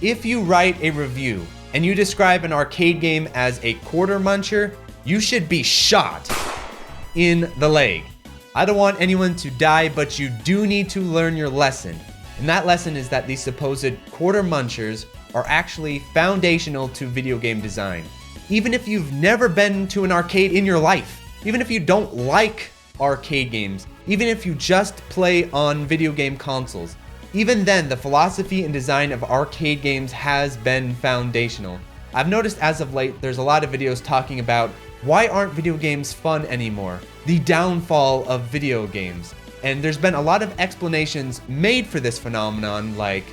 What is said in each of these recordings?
If you write a review and you describe an arcade game as a quarter muncher, you should be shot in the leg. I don't want anyone to die, but you do need to learn your lesson. And that lesson is that these supposed quarter munchers are actually foundational to video game design. Even if you've never been to an arcade in your life, even if you don't like arcade games, even if you just play on video game consoles, even then the philosophy and design of arcade games has been foundational. I've noticed as of late there's a lot of videos talking about why aren't video games fun anymore? The downfall of video games. And there's been a lot of explanations made for this phenomenon, like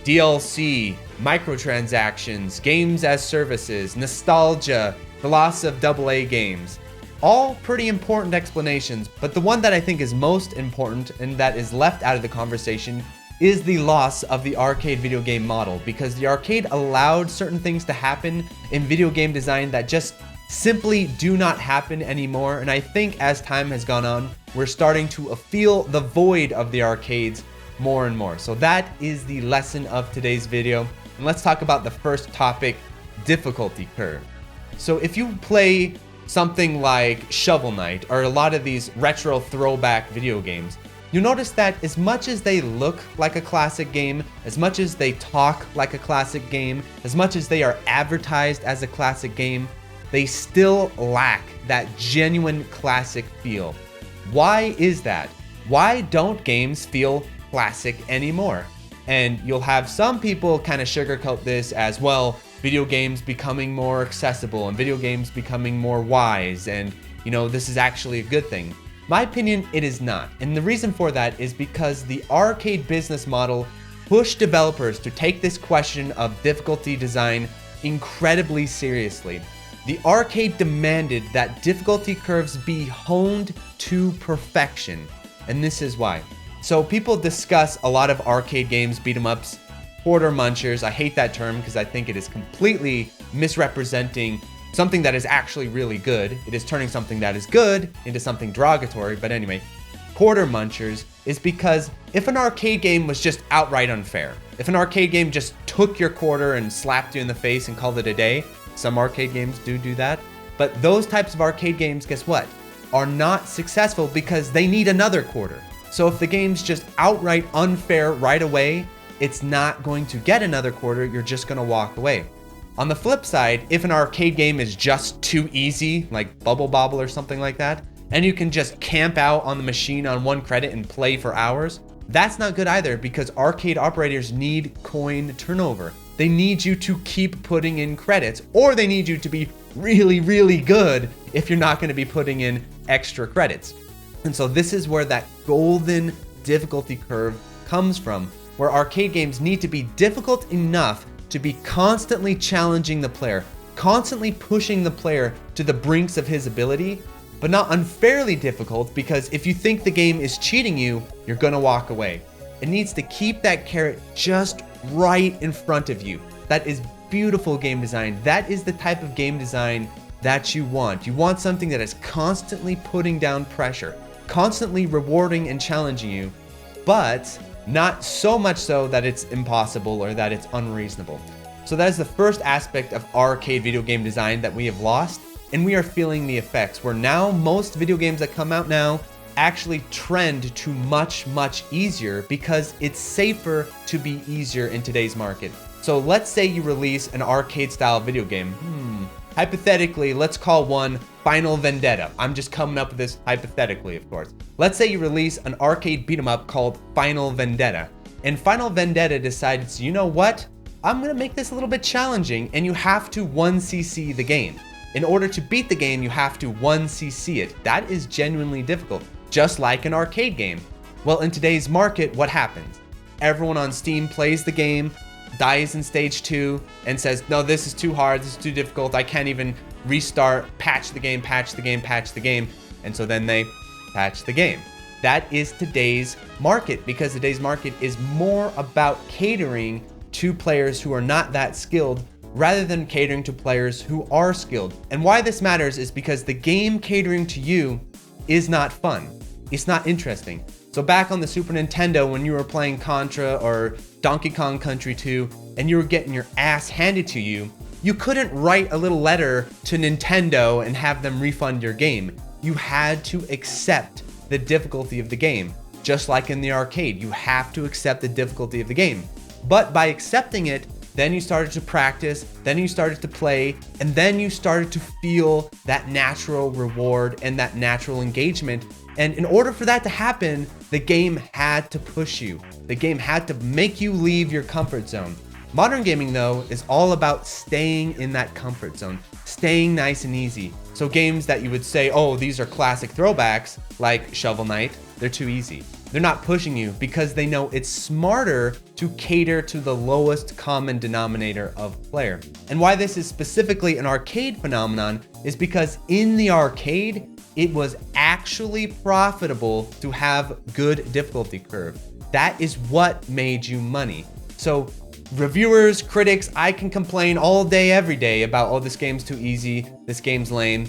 DLC, microtransactions, games as services, nostalgia, the loss of AA games. All pretty important explanations, but the one that I think is most important and that is left out of the conversation is the loss of the arcade video game model, because the arcade allowed certain things to happen in video game design that just simply do not happen anymore. And I think as time has gone on, we're starting to feel the void of the arcades more and more. So that is the lesson of today's video. And let's talk about the first topic, difficulty curve. So if you play something like Shovel Knight or a lot of these retro throwback video games, you'll notice that as much as they look like a classic game, as much as they talk like a classic game, as much as they are advertised as a classic game, they still lack that genuine classic feel. Why is that? Why don't games feel classic anymore? And you'll have some people kind of sugarcoat this as, well, video games becoming more accessible and video games becoming more wise, and this is actually a good thing. My opinion, it is not. And the reason for that is because the arcade business model pushed developers to take this question of difficulty design incredibly seriously. The arcade demanded that difficulty curves be honed to perfection, and this is why. So people discuss a lot of arcade games, beat 'em ups, quarter munchers. I hate that term because I think it is completely misrepresenting something that is actually really good. It is turning something that is good into something derogatory. But anyway, quarter munchers is because if an arcade game was just outright unfair, if an arcade game just took your quarter and slapped you in the face and called it a day, some arcade games do that, but those types of arcade games, guess what, are not successful because they need another quarter. So if the game's just outright unfair right away, it's not going to get another quarter, you're just gonna walk away. On the flip side, if an arcade game is just too easy, like Bubble Bobble or something like that, and you can just camp out on the machine on 1 credit and play for hours, that's not good either, because arcade operators need coin turnover. They need you to keep putting in credits, or they need you to be really, really good if you're not going to be putting in extra credits. And so this is where that golden difficulty curve comes from, where arcade games need to be difficult enough to be constantly challenging the player, constantly pushing the player to the brinks of his ability, but not unfairly difficult, because if you think the game is cheating you, you're gonna walk away. It needs to keep that carrot just right in front of you. That is beautiful game design. That is the type of game design that you want. You want something that is constantly putting down pressure, constantly rewarding and challenging you, but not so much so that it's impossible or that it's unreasonable. So that is the first aspect of arcade video game design that we have lost, and we are feeling the effects, where now most video games that come out now actually trend to much, much easier because it's safer to be easier in today's market. So let's say you release an arcade style video game. Hypothetically, let's call one Final Vendetta. I'm just coming up with this hypothetically, of course. Let's say you release an arcade beat 'em up called Final Vendetta, and Final Vendetta decides, you know what? I'm gonna make this a little bit challenging, and you have to 1cc the game. In order to beat the game, you have to 1cc it. That is genuinely difficult, just like an arcade game. Well, in today's market, what happens? Everyone on Steam plays the game, dies in stage 2, and says, no, this is too hard, this is too difficult, I can't even restart, patch the game, patch the game, patch the game. And so then they patch the game. That is today's market, because today's market is more about catering to players who are not that skilled rather than catering to players who are skilled. And why this matters is because the game catering to you is not fun. It's not interesting. So back on the Super Nintendo, when you were playing Contra or Donkey Kong Country 2, and you were getting your ass handed to you, you couldn't write a little letter to Nintendo and have them refund your game. You had to accept the difficulty of the game. Just like in the arcade, you have to accept the difficulty of the game. But by accepting it, then you started to practice, then you started to play, and then you started to feel that natural reward and that natural engagement. And in order for that to happen, the game had to push you. The game had to make you leave your comfort zone. Modern gaming, though, is all about staying in that comfort zone, staying nice and easy. So games that you would say, oh, these are classic throwbacks, like Shovel Knight, they're too easy. They're not pushing you because they know it's smarter to cater to the lowest common denominator of player. And why this is specifically an arcade phenomenon is because in the arcade, it was actually profitable to have good difficulty curve. That is what made you money. So reviewers, critics, I can complain all day, every day about, oh, this game's too easy, this game's lame.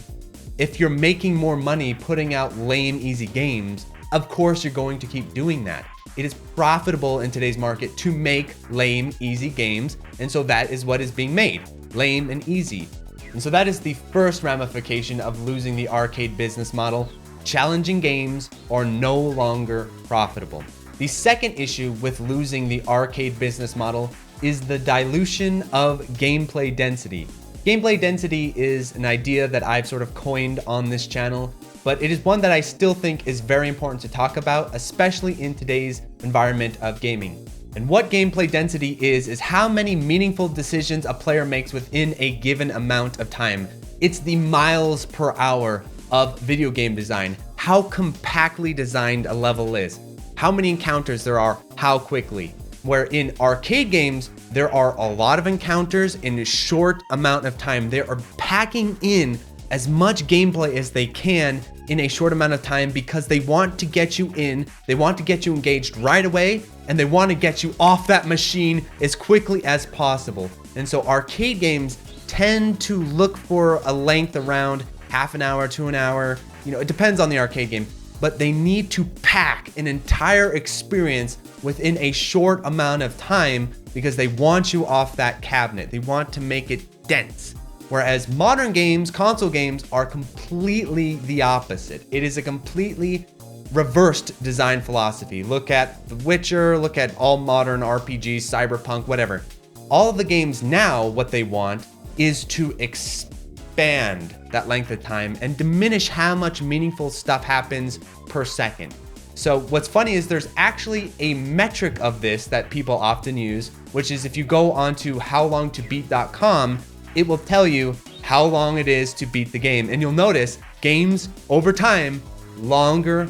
If you're making more money putting out lame, easy games, of course you're going to keep doing that. It is profitable in today's market to make lame, easy games, and so that is what is being made, lame and easy. And so that is the first ramification of losing the arcade business model. Challenging games are no longer profitable. The second issue with losing the arcade business model is the dilution of gameplay density. Gameplay density is an idea that I've sort of coined on this channel, but it is one that I still think is very important to talk about, especially in today's environment of gaming. And what gameplay density is how many meaningful decisions a player makes within a given amount of time. It's the miles per hour of video game design, how compactly designed a level is, how many encounters there are, how quickly. Where in arcade games, there are a lot of encounters in a short amount of time. They are packing in as much gameplay as they can in a short amount of time because they want to get you in, they want to get you engaged right away, and they want to get you off that machine as quickly as possible. And so arcade games tend to look for a length around half an hour to an hour. You know, it depends on the arcade game, but they need to pack an entire experience within a short amount of time because they want you off that cabinet. They want to make it dense. Whereas modern games, console games, are completely the opposite. It is a completely reversed design philosophy. Look at The Witcher, look at all modern RPGs, Cyberpunk, whatever. All of the games now, what they want is to expand that length of time and diminish how much meaningful stuff happens per second. So what's funny is there's actually a metric of this that people often use, which is if you go onto howlongtobeat.com, it will tell you how long it is to beat the game. And you'll notice games over time, longer,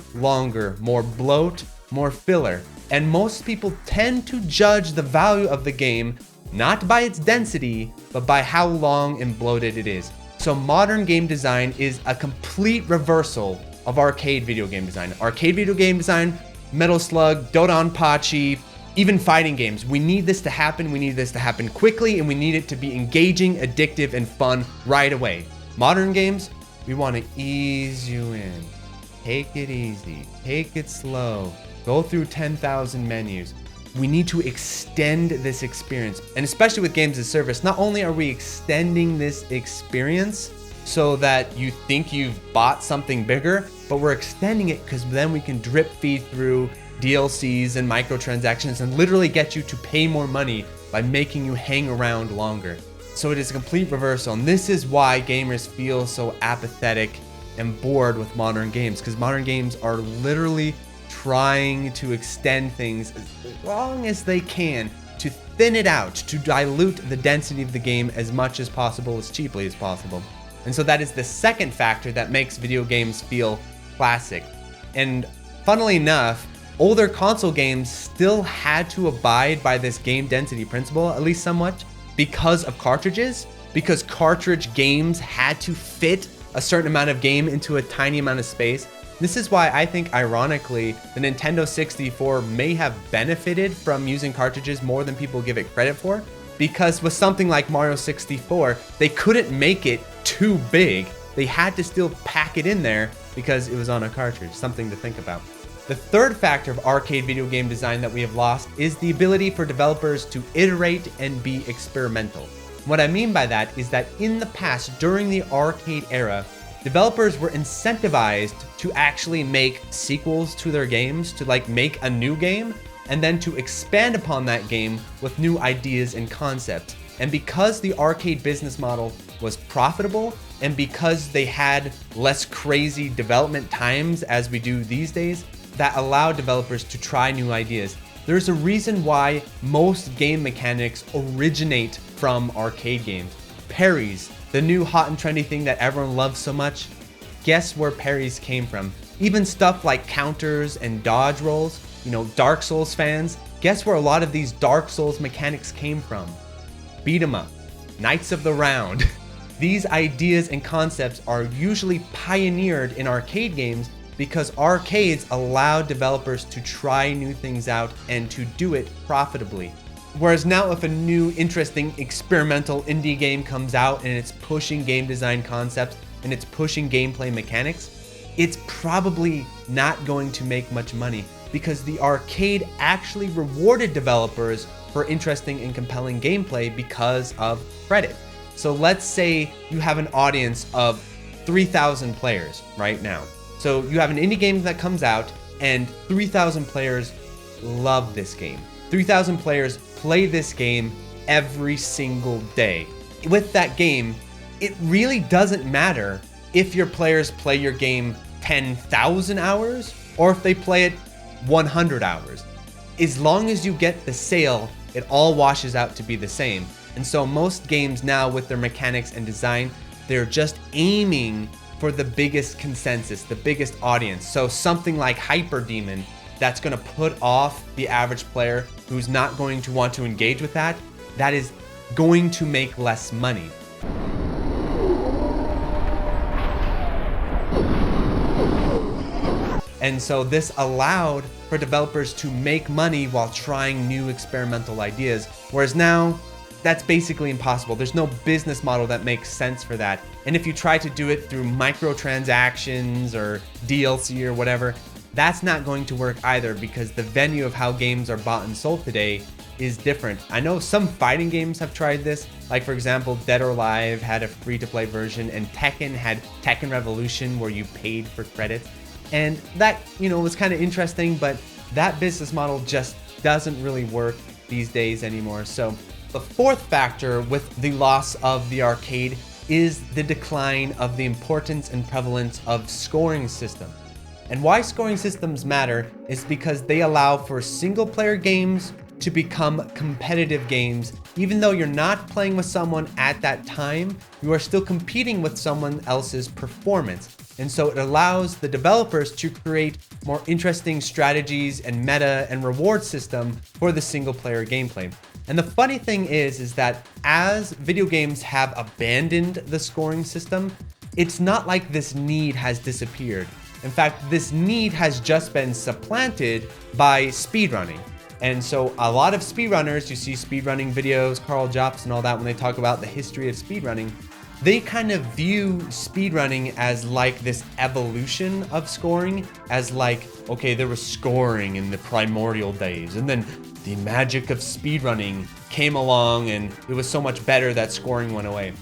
more bloat, more filler. And most people tend to judge the value of the game not by its density, but by how long and bloated it is. So modern game design is a complete reversal of arcade video game design. Arcade video game design, Metal Slug, Dodonpachi, even fighting games. We need this to happen. We need this to happen quickly, and we need it to be engaging, addictive, and fun right away. Modern games, we want to ease you in. Take it easy. Take it slow. Go through 10,000 menus. We need to extend this experience. And especially with games as a service, not only are we extending this experience so that you think you've bought something bigger, but we're extending it because then we can drip feed through DLCs and microtransactions and literally get you to pay more money by making you hang around longer. So it is a complete reversal, and this is why gamers feel so apathetic and bored with modern games, because modern games are literally trying to extend things as long as they can, to thin it out, to dilute the density of the game as much as possible, as cheaply as possible. And so that is the second factor that makes video games feel classic. And funnily enough, older console games still had to abide by this game density principle, at least somewhat, because of cartridges, because cartridge games had to fit a certain amount of game into a tiny amount of space. This is why I think, ironically, the Nintendo 64 may have benefited from using cartridges more than people give it credit for, because with something like Mario 64, they couldn't make it too big. They had to still pack it in there because it was on a cartridge. Something to think about. The third factor of arcade video game design that we have lost is the ability for developers to iterate and be experimental. What I mean by that is that in the past, during the arcade era, developers were incentivized to actually make sequels to their games, to like make a new game, and then to expand upon that game with new ideas and concepts. And because the arcade business model was profitable, and because they had less crazy development times as we do these days, that allowed developers to try new ideas. There's a reason why most game mechanics originate from arcade games. Parries, the new hot and trendy thing that everyone loves so much, guess where parries came from? Even stuff like counters and dodge rolls, you know, Dark Souls fans, guess where a lot of these Dark Souls mechanics came from? Beat 'em up, Knights of the Round. These ideas and concepts are usually pioneered in arcade games because arcades allow developers to try new things out and to do it profitably. Whereas now if a new interesting experimental indie game comes out and it's pushing game design concepts and it's pushing gameplay mechanics, it's probably not going to make much money because the arcade actually rewarded developers for interesting and compelling gameplay because of credit. So let's say you have an audience of 3,000 players right now. So you have an indie game that comes out and 3,000 players love this game. 3,000 players play this game every single day. With that game, it really doesn't matter if your players play your game 10,000 hours or if they play it 100 hours. As long as you get the sale, it all washes out to be the same. And so most games now with their mechanics and design, they're just aiming for the biggest consensus, the biggest audience. So something like Hyper Demon, that's gonna put off the average player who's not going to want to engage with that, that is going to make less money. And so this allowed for developers to make money while trying new experimental ideas, whereas now, that's basically impossible. There's no business model that makes sense for that. And if you try to do it through microtransactions or DLC or whatever, that's not going to work either because the venue of how games are bought and sold today is different. I know some fighting games have tried this. Like for example, Dead or Alive had a free-to-play version and Tekken had Tekken Revolution where you paid for credits. And that, you know, was kind of interesting, but that business model just doesn't really work these days anymore. So the fourth factor with the loss of the arcade is the decline of the importance and prevalence of scoring systems. And why scoring systems matter is because they allow for single player games to become competitive games. Even though you're not playing with someone at that time, you are still competing with someone else's performance. And so it allows the developers to create more interesting strategies and meta and reward system for the single player gameplay. And the funny thing is that as video games have abandoned the scoring system, it's not like this need has disappeared. In fact, this need has just been supplanted by speedrunning. And so a lot of speedrunners, you see speedrunning videos, Carl Jobs and all that, when they talk about the history of speedrunning, they kind of view speedrunning as like this evolution of scoring, as like, okay, there was scoring in the primordial days, and then the magic of speedrunning came along and it was so much better that scoring went away.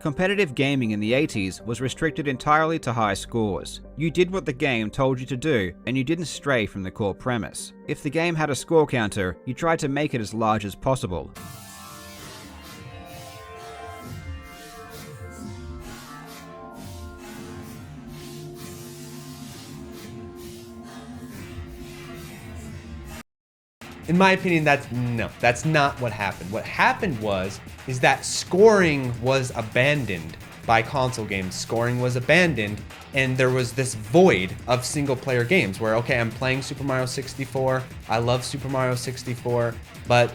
Competitive gaming in the 80s was restricted entirely to high scores. You did what the game told you to do, and you didn't stray from the core premise. If the game had a score counter, you tried to make it as large as possible. In my opinion, that's not what happened. What happened is that scoring was abandoned by console games. Scoring was abandoned, and there was this void of single player games where, okay, I'm playing Super Mario 64. I love Super Mario 64, but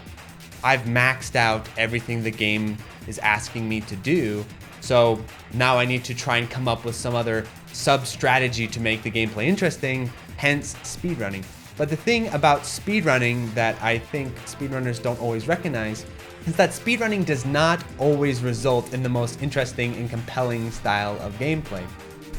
I've maxed out everything the game is asking me to do. So now I need to try and come up with some other sub-strategy to make the gameplay interesting, hence speedrunning. But the thing about speedrunning that I think speedrunners don't always recognize is that speedrunning does not always result in the most interesting and compelling style of gameplay.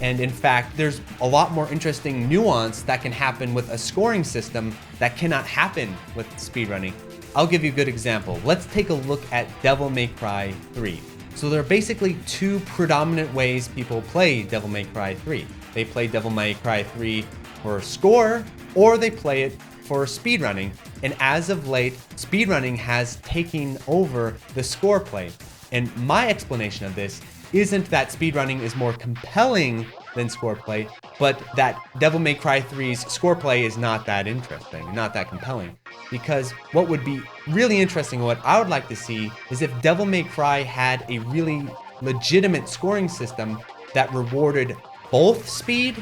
And in fact, there's a lot more interesting nuance that can happen with a scoring system that cannot happen with speedrunning. I'll give you a good example. Let's take a look at Devil May Cry 3. So there are basically two predominant ways people play Devil May Cry 3. They play Devil May Cry 3 for score, or they play it for speedrunning. And as of late, speedrunning has taken over the score play. And my explanation of this isn't that speedrunning is more compelling than score play, but that Devil May Cry 3's score play is not that interesting, not that compelling. Because what would be really interesting, what I would like to see, is if Devil May Cry had a really legitimate scoring system that rewarded both speed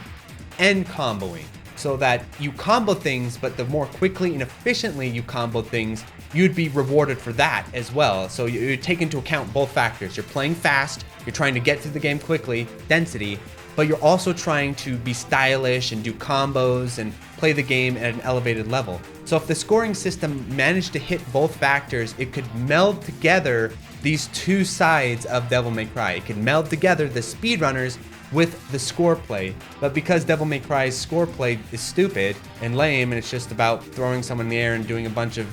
and comboing. So that you combo things, but the more quickly and efficiently you combo things, you'd be rewarded for that as well. So you take into account both factors. You're playing fast, you're trying to get through the game quickly, density, but you're also trying to be stylish and do combos and play the game at an elevated level. So if the scoring system managed to hit both factors, it could meld together these two sides of Devil May Cry. It could meld together the speedrunners with the score play. But because Devil May Cry's score play is stupid and lame, and it's just about throwing someone in the air and doing a bunch of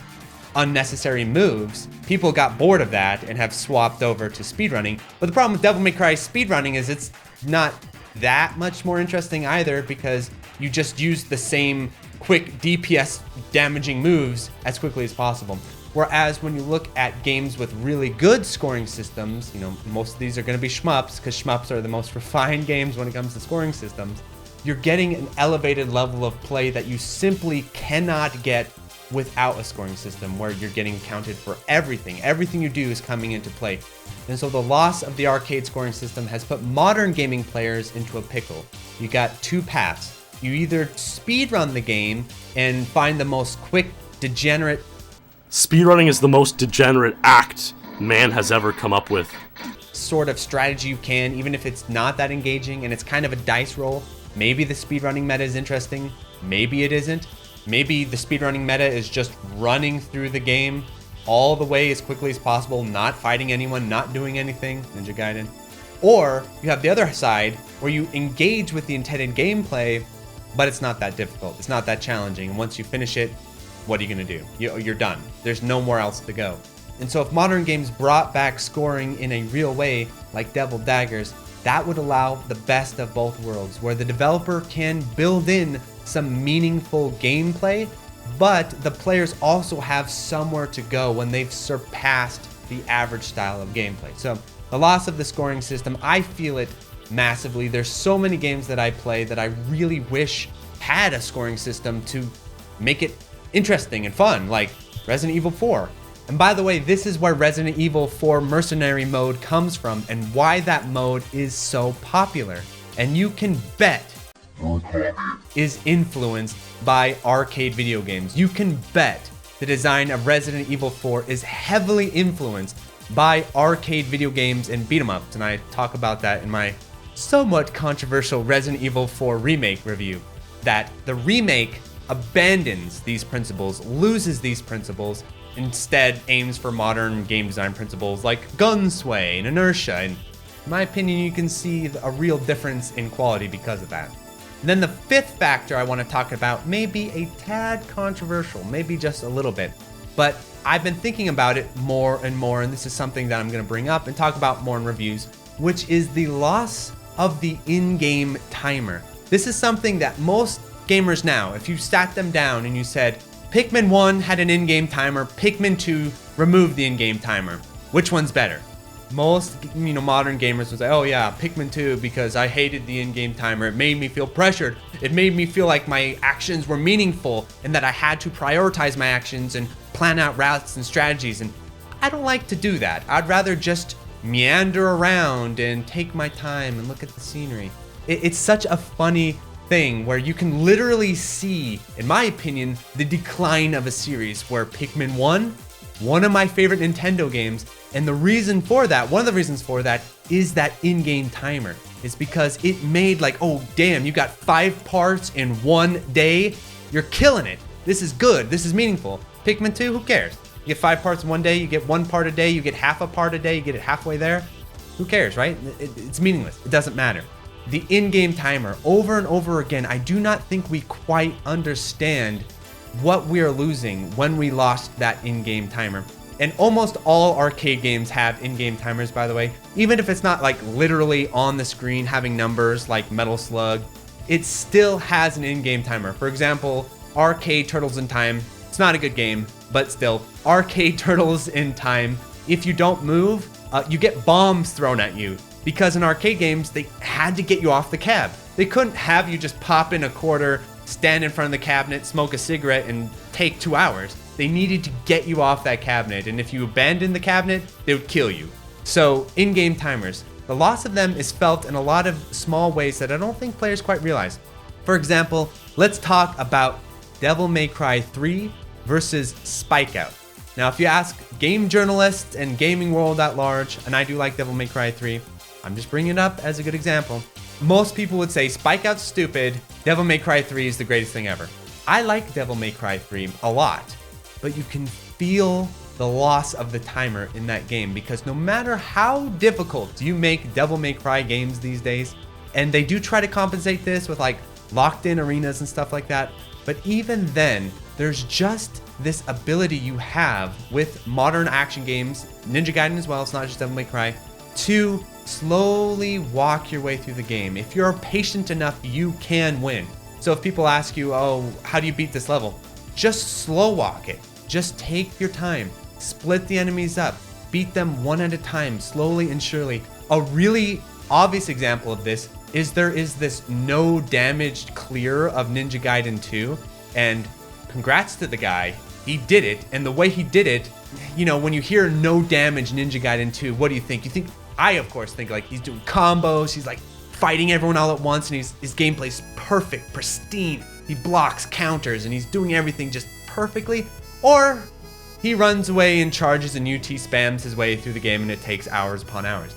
unnecessary moves, people got bored of that and have swapped over to speedrunning. But the problem with Devil May Cry speedrunning is it's not that much more interesting either, because you just use the same quick DPS damaging moves as quickly as possible. Whereas when you look at games with really good scoring systems, you know, most of these are going to be shmups, because shmups are the most refined games when it comes to scoring systems. You're getting an elevated level of play that you simply cannot get without a scoring system, where you're getting counted for everything. Everything you do is coming into play. And so the loss of the arcade scoring system has put modern gaming players into a pickle. You got two paths. You either speedrun the game and find the most quick, degenerate... Speedrunning is the most degenerate act man has ever come up with. ...sort of strategy you can, even if it's not that engaging and it's kind of a dice roll. Maybe the speedrunning meta is interesting. Maybe it isn't. Maybe the speedrunning meta is just running through the game all the way as quickly as possible, not fighting anyone, not doing anything, Ninja Gaiden. Or you have the other side where you engage with the intended gameplay, but it's not that difficult, it's not that challenging. And once you finish it, what are you gonna do? You're done. There's no more else to go. And so if modern games brought back scoring in a real way, like Devil Daggers, that would allow the best of both worlds, where the developer can build in some meaningful gameplay, but the players also have somewhere to go when they've surpassed the average style of gameplay. So the loss of the scoring system, I feel it massively. There's so many games that I play that I really wish had a scoring system to make it interesting and fun, like Resident Evil 4. And by the way, this is where Resident Evil 4 Mercenary mode comes from and why that mode is so popular. And you can bet is influenced by arcade video games. You can bet the design of Resident Evil 4 is heavily influenced by arcade video games and beat 'em ups, and I talk about that in my somewhat controversial Resident Evil 4 remake review. That the remake abandons these principles, loses these principles, instead aims for modern game design principles like gun sway and inertia, and in my opinion you can see a real difference in quality because of that. And then the fifth factor I want to talk about may be a tad controversial, maybe just a little bit, but I've been thinking about it more and more, and this is something that I'm going to bring up and talk about more in reviews, which is the loss of the in-game timer. This is something that most gamers now, if you sat them down and you said, Pikmin 1 had an in-game timer, Pikmin 2 removed the in-game timer, which one's better? Most, modern gamers would say, oh yeah, Pikmin 2, because I hated the in-game timer. It made me feel pressured. It made me feel like my actions were meaningful and that I had to prioritize my actions and plan out routes and strategies. And I don't like to do that. I'd rather just meander around and take my time and look at the scenery. It's such a funny thing where you can literally see, in my opinion, the decline of a series where Pikmin 1, one of my favorite Nintendo games, and the reason for that, one of the reasons for that is that in-game timer. It's because it made like, oh damn, you got 5 parts in one day. You're killing it. This is good. This is meaningful. Pikmin 2, who cares? You get 5 parts in one day, you get 1 part a day, you get half a part a day, you get it halfway there. Who cares, right? It's meaningless. It doesn't matter. the in-game timer over and over again. I do not think we quite understand what we are losing when we lost that in-game timer. And almost all arcade games have in-game timers, by the way. Even if it's not like literally on the screen having numbers like Metal Slug, it still has an in-game timer. For example, Arcade Turtles in Time. It's not a good game, but still, Arcade Turtles in Time. If you don't move, you get bombs thrown at you. Because in arcade games, they had to get you off the cab. They couldn't have you just pop in a quarter, stand in front of the cabinet, smoke a cigarette, and take 2 hours. They needed to get you off that cabinet, and if you abandoned the cabinet, they would kill you. So, in-game timers. The loss of them is felt in a lot of small ways that I don't think players quite realize. For example, let's talk about Devil May Cry 3 versus Spike Out. Now, if you ask game journalists and gaming world at large, and I do like Devil May Cry 3, I'm just bringing it up as a good example. Most people would say Spike Out's stupid, Devil May Cry 3 is the greatest thing ever. I like Devil May Cry 3 a lot, but you can feel the loss of the timer in that game because no matter how difficult you make Devil May Cry games these days, and they do try to compensate this with like locked in arenas and stuff like that, but even then, there's just this ability you have with modern action games, Ninja Gaiden as well, it's not just Devil May Cry, to slowly walk your way through the game. If you're patient enough, you can win. So if people ask you, oh, how do you beat this level? Just slow walk it. Just take your time. Split the enemies up. Beat them one at a time, slowly and surely. A really obvious example of this is there is this no damaged clear of Ninja Gaiden 2. And congrats to the guy. He did it. And the way he did it, you know, when you hear no damage Ninja Gaiden 2, what do you think? I of course think like he's doing combos, he's like fighting everyone all at once, and his gameplay's perfect, pristine. He blocks counters and he's doing everything just perfectly. Or he runs away and charges and UT spams his way through the game and it takes hours upon hours.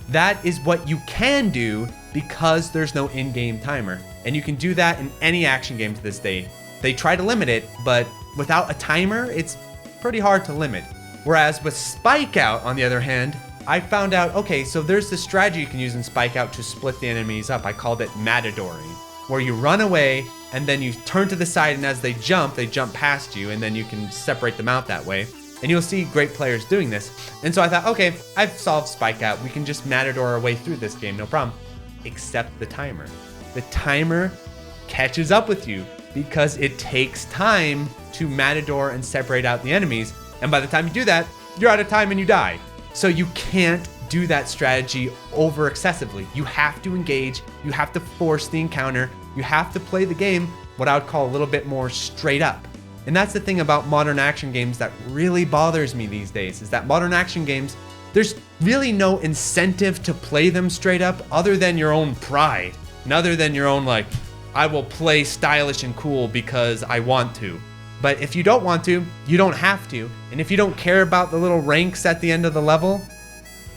That is what you can do because there's no in-game timer. And you can do that in any action game to this day. They try to limit it, but without a timer, it's pretty hard to limit. Whereas with Spike Out, on the other hand, I found out, okay, so there's this strategy you can use in Spike Out to split the enemies up. I called it matadoring, where you run away and then you turn to the side, and as they jump past you, and then you can separate them out that way. And you'll see great players doing this. And so I thought, okay, I've solved Spike Out. We can just matador our way through this game, no problem. Except the timer. The timer catches up with you because it takes time to matador and separate out the enemies. And by the time you do that, you're out of time and you die. So you can't do that strategy over excessively. You have to engage, you have to force the encounter, you have to play the game what I would call a little bit more straight up. And that's the thing about modern action games that really bothers me these days, is that modern action games, there's really no incentive to play them straight up other than your own pride, and other than your own like, I will play stylish and cool because I want to. But if you don't want to, you don't have to. And if you don't care about the little ranks at the end of the level,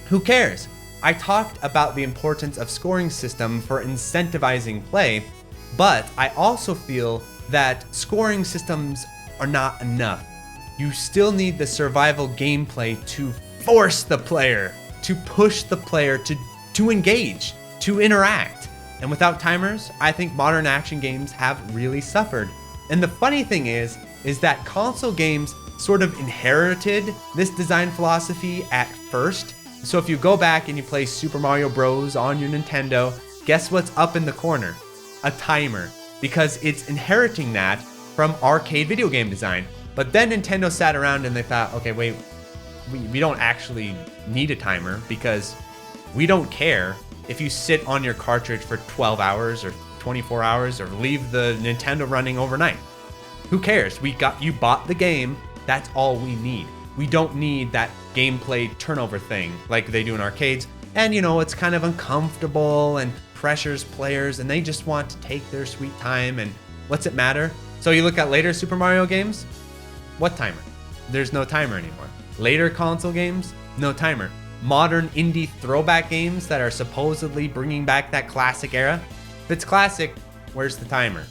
who cares? I talked about the importance of scoring system for incentivizing play, but I also feel that scoring systems are not enough. You still need the survival gameplay to force the player, to push the player to engage, to interact. And without timers, I think modern action games have really suffered. And the funny thing is that console games sort of inherited this design philosophy at first. So if you go back and you play Super Mario Bros. On your Nintendo, guess what's up in the corner? A timer, because it's inheriting that from arcade video game design. But then Nintendo sat around and they thought, okay, wait, we don't actually need a timer because we don't care if you sit on your cartridge for 12 hours or 24 hours or leave the Nintendo running overnight. Who cares? You bought the game. That's all we need. We don't need that gameplay turnover thing like they do in arcades. And you know, it's kind of uncomfortable and pressures players and they just want to take their sweet time and what's it matter? So you look at later Super Mario games, what timer? There's no timer anymore. Later console games, no timer. Modern indie throwback games that are supposedly bringing back that classic era, if it's classic, where's the timer?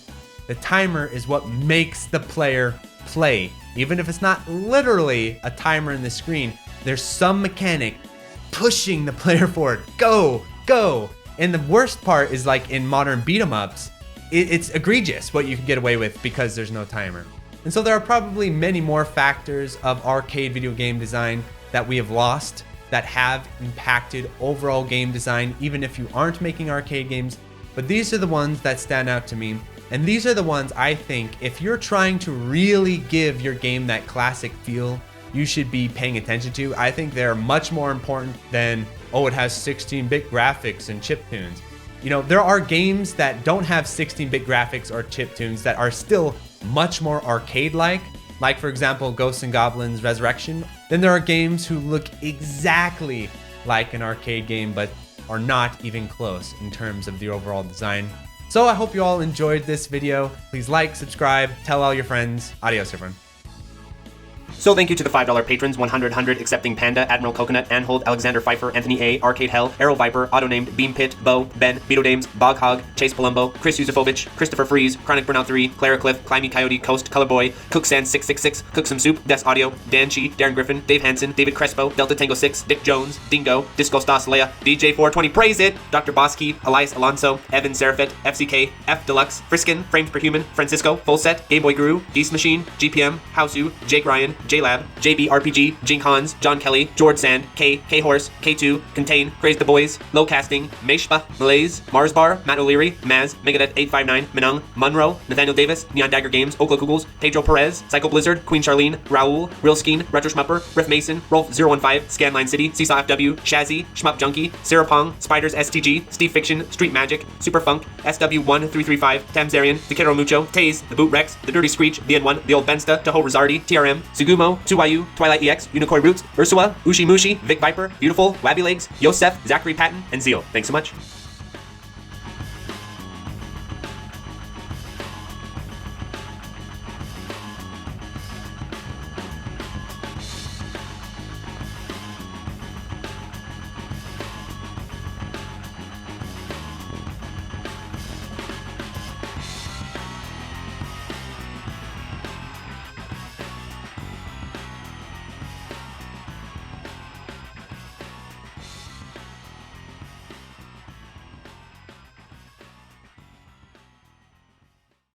The timer is what makes the player play. Even if it's not literally a timer in the screen, there's some mechanic pushing the player forward. Go, go. And the worst part is like in modern beat 'em ups, it's egregious what you can get away with because there's no timer. And so there are probably many more factors of arcade video game design that we have lost that have impacted overall game design, even if you aren't making arcade games. But these are the ones that stand out to me. And these are the ones I think if you're trying to really give your game that classic feel, you should be paying attention to. I think they're much more important than, oh, it has 16-bit graphics and chiptunes. You know, there are games that don't have 16-bit graphics or chiptunes that are still much more arcade-like for example, Ghosts and Goblins Resurrection. Then there are games who look exactly like an arcade game, but are not even close in terms of the overall design. So I hope you all enjoyed this video. Please like, subscribe, tell all your friends. Adios, everyone. So thank you to the $5 patrons, 100, Accepting Panda, Admiral Coconut, Anhold, Alexander Pfeiffer, Anthony A, Arcade Hell, Arrow Viper, Auto-Named, Beam Pit, Bo, Ben, Beetle Dames, Bog Hog, Chase Palumbo, Chris Yusufovich, Christopher Freeze, Chronic Burnout 3, Clara Cliff, Climby Coyote, Coast, Colorboy, Cooksand 666, Cook Some Soup, Des Audio, Dan Chi, Darren Griffin, Dave Hansen, David Crespo, Delta Tango 6, Dick Jones, Dingo, Disco Stas Leia, DJ 420, Praise It, Dr. Bosky, Elias Alonso, Evan Serafet, FCK, F Deluxe, Friskin, Frames Per Human, Francisco, Full Set, Game Boy Guru, Geese Machine, GPM, Hausu, Jake Ryan, JLab, JB RPG, Jing Hans, John Kelly, George Sand, K Horse, K2, Contain, Praise the Boys, Low Casting, Meshpa, Malaise, Mars Bar, Matt O'Leary, Maz, Megadeth 859, Minung, Munro, Nathaniel Davis, Neon Dagger Games, Oklo Kugels, Pedro Perez, Psycho Blizzard, Queen Charlene, Raul, Real Skeen, Retro Schmupper, Riff Mason, Rolf015, Scanline City, Seesaw FW, Shazzy, Shmup Junkie, Sarah Pong, Spiders STG, Steve Fiction, Street Magic, Super Funk, SW1335, Tamzarian, Vikero Mucho, Taze, The Boot Rex, The Dirty Screech, The N1, The Old Bensta, Toho Rizardi, TRM, Sugumo, 2YU, Twilight EX, Unikoi Roots, Ursula, Ushi Mushi, Vic Viper, Beautiful, Wabby Legs, Yosef, Zachary Patton, and Zeal. Thanks so much.